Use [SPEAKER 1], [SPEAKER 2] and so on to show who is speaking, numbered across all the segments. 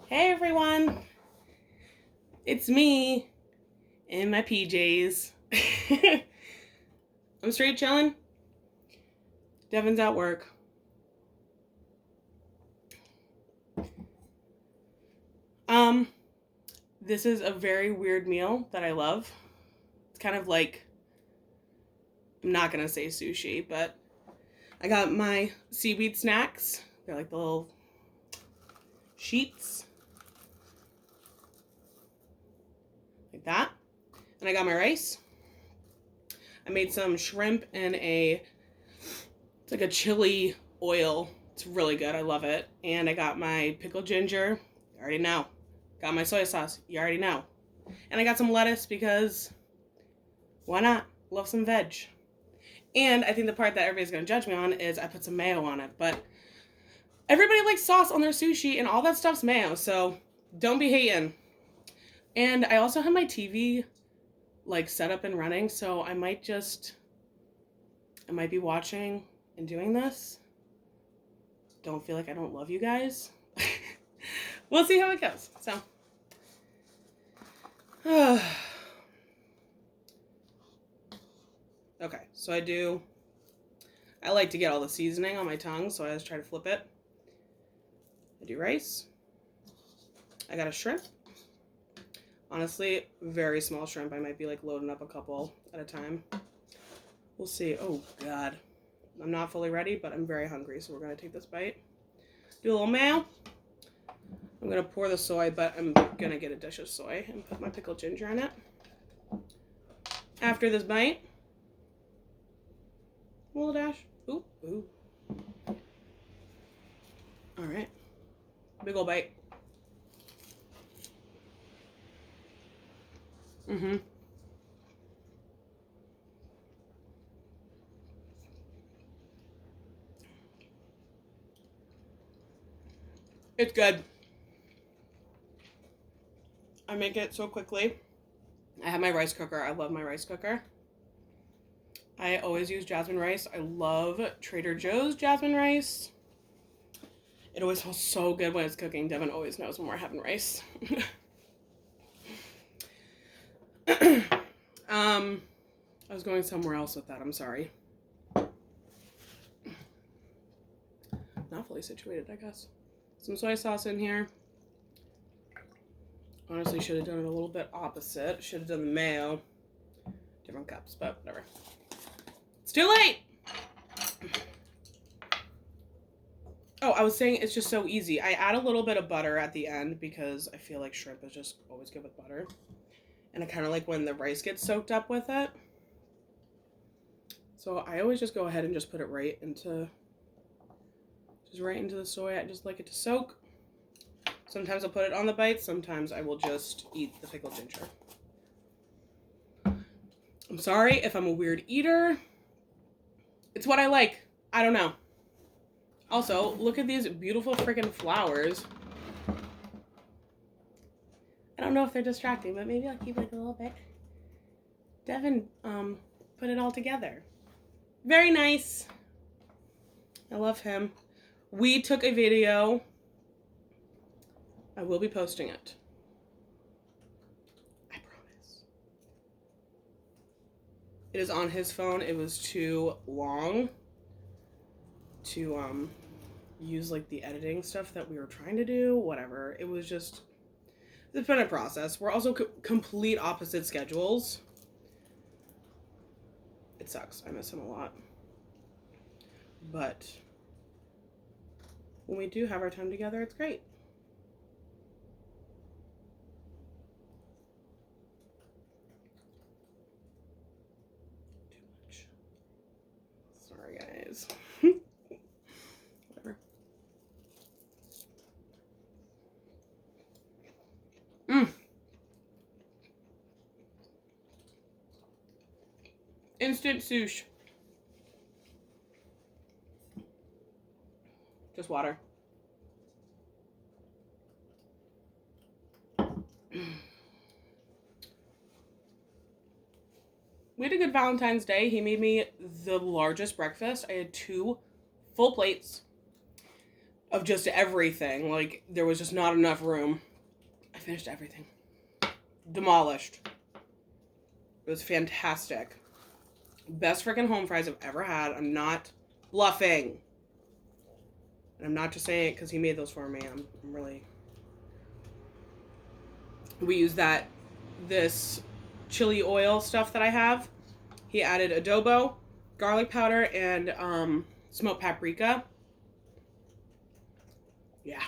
[SPEAKER 1] Hey everyone, it's me in my PJs. I'm straight chilling. Devin's at work. This is a very weird meal that I love. It's kind of like, I'm not gonna say sushi, but I got my seaweed snacks. They're like the little sheets, like that. And I got my rice. I made some shrimp in it's like a chili oil. It's really good. I love it. And I got my pickled ginger. You already know. Got my soy sauce. You already know. And I got some lettuce because why not? Love some veg. And I think the part that everybody's going to judge me on is I put some mayo on it. But everybody likes sauce on their sushi and all that stuff's mayo. So don't be hating. And I also have my TV like set up and running. So I might be watching and doing this. Don't feel like I don't love you guys. We'll see how it goes. So. Okay, so I like to get all the seasoning on my tongue, so I just try to flip it. I do rice. I got a shrimp. Honestly, very small shrimp. I might be like loading up a couple at a time. We'll see. Oh, God. I'm not fully ready, but I'm very hungry, so we're going to take this bite. Do a little mayo. I'm going to pour the soy, but I'm going to get a dish of soy and put my pickled ginger in it. After this bite, a little dash. Ooh, ooh. All right. Big ol' bite. Mm-hmm. It's good. I make it so quickly. I have my rice cooker. I love my rice cooker. I always use jasmine rice. I love Trader Joe's jasmine rice. It always smells so good when it's cooking. Devin always knows when we're having rice. I was going somewhere else with that. I'm sorry. Not fully situated, I guess. Some soy sauce in here. Honestly, should have done it a little bit opposite. Should have done the mayo. Different cups, but whatever. It's too late! Oh, I was saying it's just so easy. I add a little bit of butter at the end because I feel like shrimp is just always good with butter. And I kind of like when the rice gets soaked up with it. So I always just go ahead and just put it right into the soy. I just like it to soak. Sometimes I'll put it on the bites. Sometimes I will just eat the pickled ginger. I'm sorry if I'm a weird eater. It's what I like. I don't know. Also, look at these beautiful freaking flowers. I don't know if they're distracting, but maybe I'll keep like a little bit. Devin put it all together. Very nice. I love him. We took a video. I will be posting it. I promise. It is on his phone. It was too long to use like the editing stuff that we were trying to do. Whatever. It's been a process. We're also complete opposite schedules. It sucks. I miss him a lot. But when we do have our time together, it's great. Too much. Sorry, guys. Whatever. Instant sushi. Just water. We had a good Valentine's Day. He made me the largest breakfast. I had 2 full plates of just everything. Like, there was just not enough room. I finished everything. Demolished. It was fantastic. Best freaking home fries I've ever had. I'm not bluffing. And I'm not just saying it because he made those for me. I'm really... We use this chili oil stuff that I have. He added adobo, garlic powder, and smoked paprika. Yeah.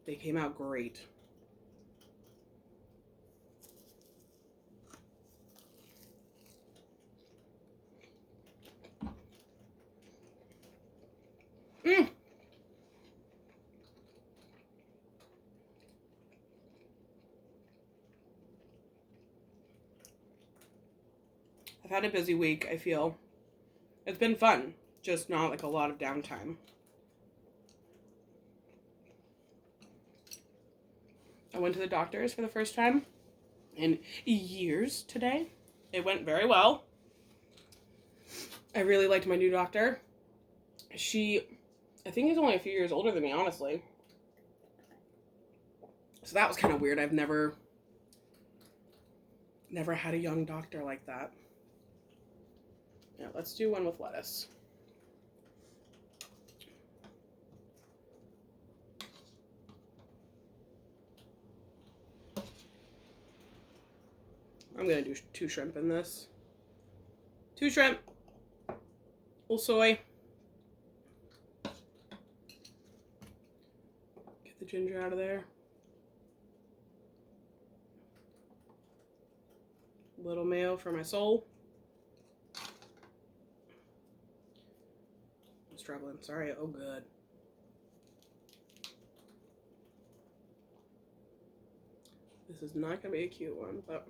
[SPEAKER 1] They came out great. Mmm. I've had a busy week, I feel. It's been fun, just not like a lot of downtime. I went to the doctor's for the first time in years today. It went very well. I really liked my new doctor. I think he's only a few years older than me, honestly. So that was kind of weird. I've never had a young doctor like that. Yeah, let's do one with lettuce. I'm gonna do 2 shrimp in this. 2 shrimp. Little soy. Get the ginger out of there. Little mayo for my soul. I'm struggling. Sorry. Oh, good. This is not gonna be a cute one, but.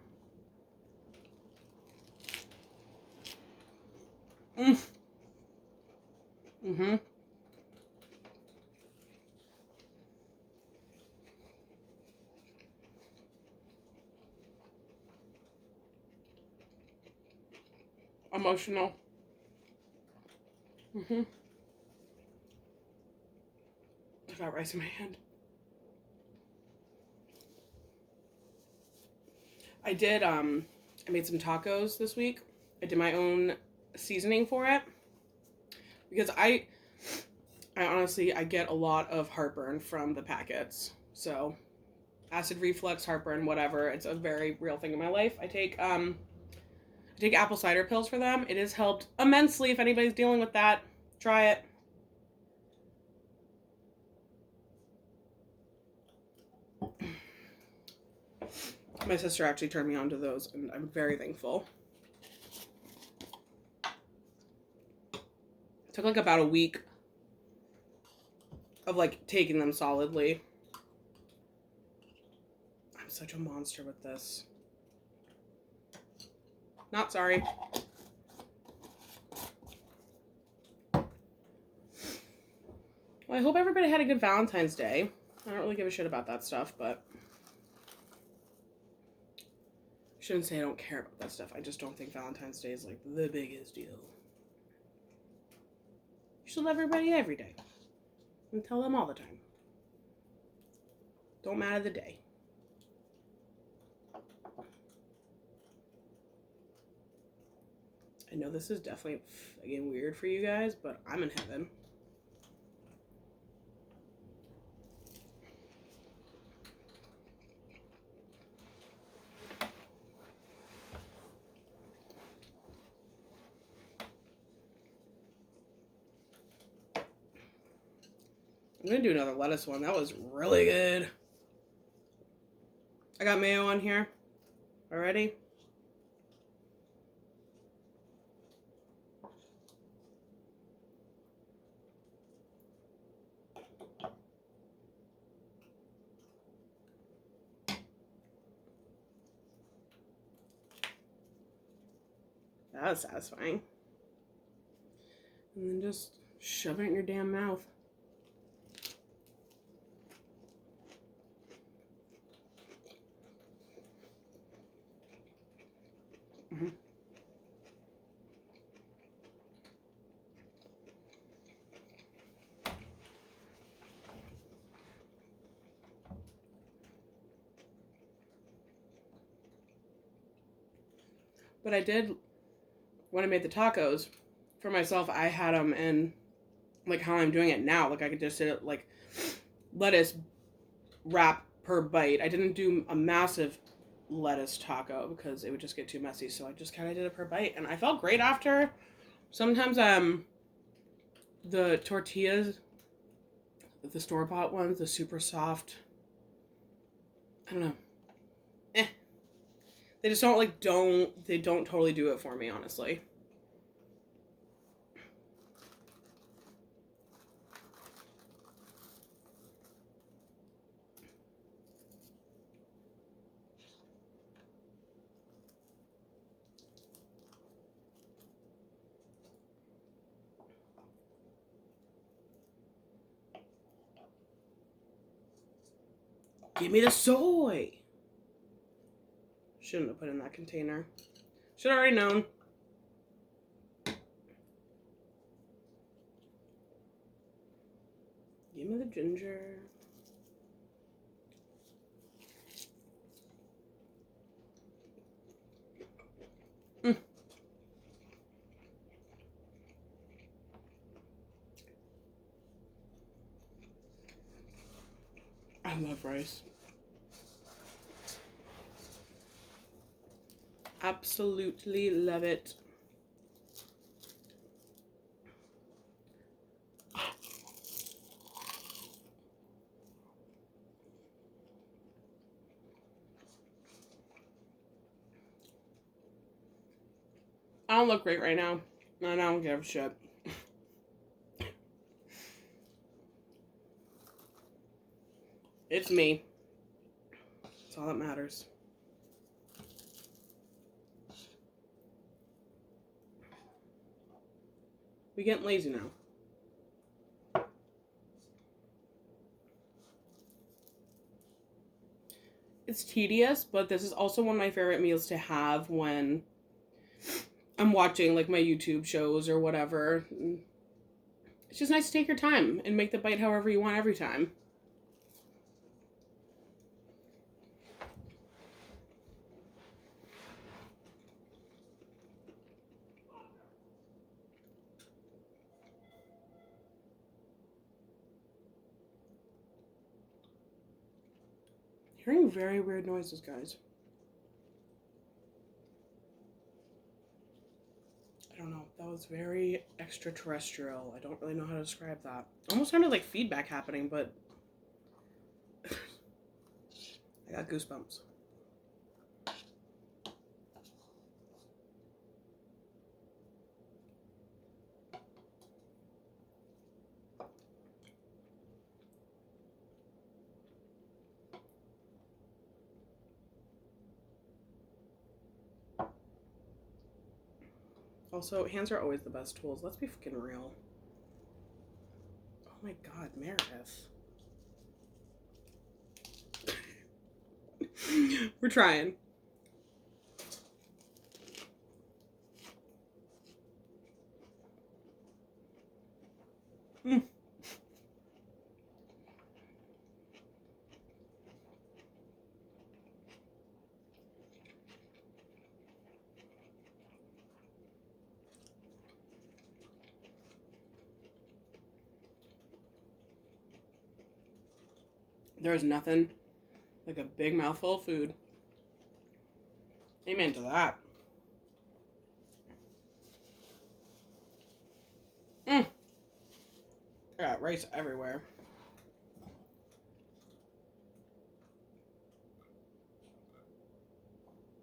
[SPEAKER 1] Mm-hmm. Emotional. Mm-hmm. I got rice in my hand. I made some tacos this week. I did my own seasoning for it. Because I honestly, I get a lot of heartburn from the packets. So, acid reflux, heartburn, whatever. It's a very real thing in my life. I take apple cider pills for them. It has helped immensely. If anybody's dealing with that, try it. My sister actually turned me on to those, and I'm very thankful. It took like about a week of like taking them solidly. I'm such a monster with this. Not sorry. Well, I hope everybody had a good Valentine's Day. I don't really give a shit about that stuff, but I shouldn't say I don't care about that stuff. I just don't think Valentine's Day is like the biggest deal. You should love everybody every day. And tell them all the time. Don't matter the day. I know this is definitely again weird for you guys, but I'm in heaven. I'm gonna do another lettuce one. That was really good. I got mayo on here already. That was satisfying. And then just shove it in your damn mouth. Mm-hmm. But I did, when I made the tacos for myself, I had them in, like, how I'm doing it now. Like, I could just do it, like, lettuce wrap per bite. I didn't do a massive lettuce taco because it would just get too messy. So I just kind of did it per bite. And I felt great after. Sometimes, the tortillas, the store-bought ones, the super soft, I don't know. They just don't, like, they don't totally do it for me, honestly. Give me the soy. Shouldn't have put in that container. Should have already known. Give me the ginger. I love rice. Absolutely love it. I don't look great right now, and I don't give a shit. It's me. That's all that matters. We getting lazy now. It's tedious, but this is also one of my favorite meals to have when I'm watching, like, my YouTube shows or whatever. It's just nice to take your time and make the bite however you want every time. Hearing very weird noises, guys. I don't know. That was very extraterrestrial. I don't really know how to describe that. Almost sounded like feedback happening, but I got goosebumps. Also, hands are always the best tools. Let's be fucking real. Oh my god, Meredith. We're trying. There's nothing like a big mouthful of food. Amen to that. I got rice everywhere.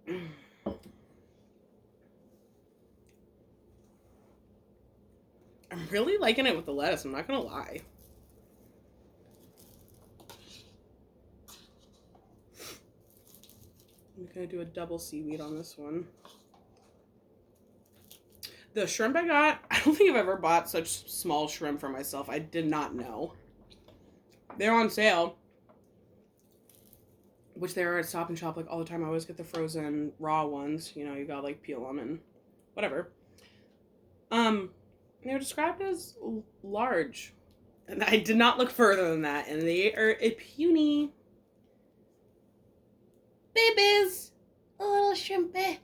[SPEAKER 1] I'm really liking it with the lettuce, I'm not gonna lie. I'm gonna do a double seaweed on this one. The shrimp I got, I don't think I've ever bought such small shrimp for myself. I did not know. They're on sale, which they're at Stop and Shop like all the time. I always get the frozen raw ones. You know, you gotta like peel them and whatever. They were described as large, and I did not look further than that. And they are a puny babies, a little shrimpy.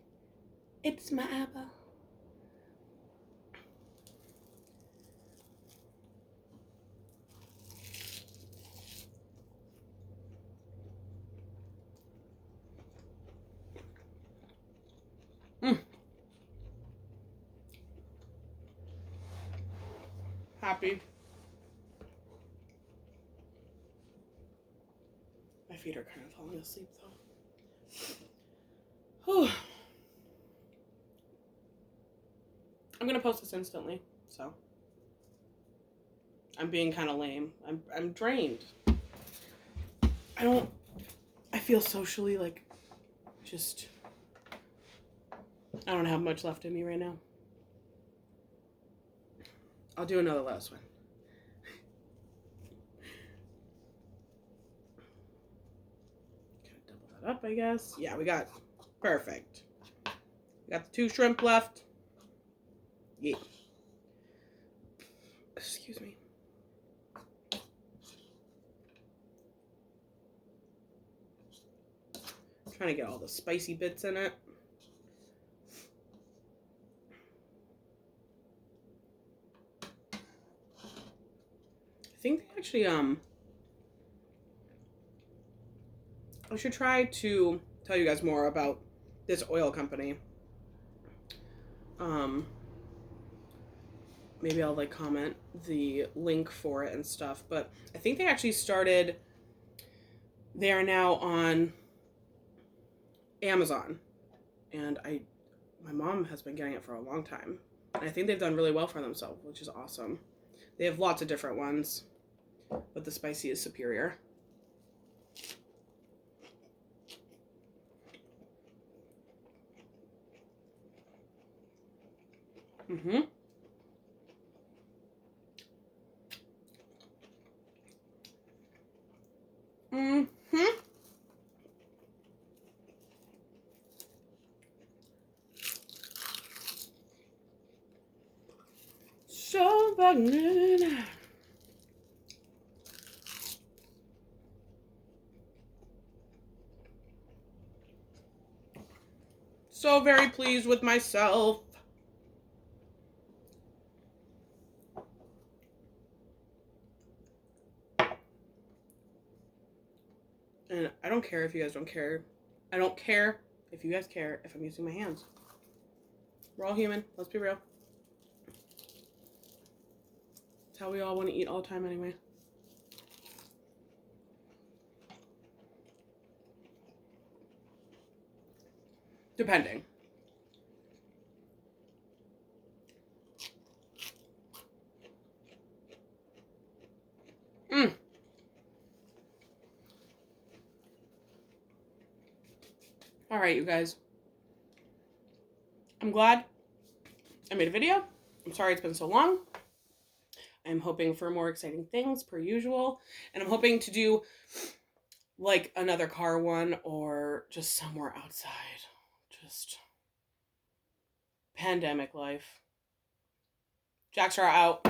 [SPEAKER 1] It's my apple. Happy. My feet are kind of falling asleep though. I'm gonna post this instantly, so I'm being kind of lame. I'm drained. I feel socially like just I don't have much left in me right now. I'll do another last one. Double that up, I guess. Yeah, we got perfect. We got the 2 shrimp left. Yeah. Excuse me. I'm trying to get all the spicy bits in it. I think they actually I should try to tell you guys more about this oil company. Maybe I'll like comment the link for it and stuff, but I think they actually started, they are now on Amazon, and my mom has been getting it for a long time, and I think they've done really well for themselves, which is awesome. They have lots of different ones, but the spicy is superior. Mm-hmm. Mm-hmm. So good. So very pleased with myself. And I don't care if you guys don't care. I don't care if you guys care if I'm using my hands. We're all human. Let's be real. It's how we all want to eat all the time anyway. Depending. All right, you guys. I'm glad I made a video. I'm sorry it's been so long. I'm hoping for more exciting things per usual. And I'm hoping to do like another car one or just somewhere outside. Just pandemic life. Jackstraw out.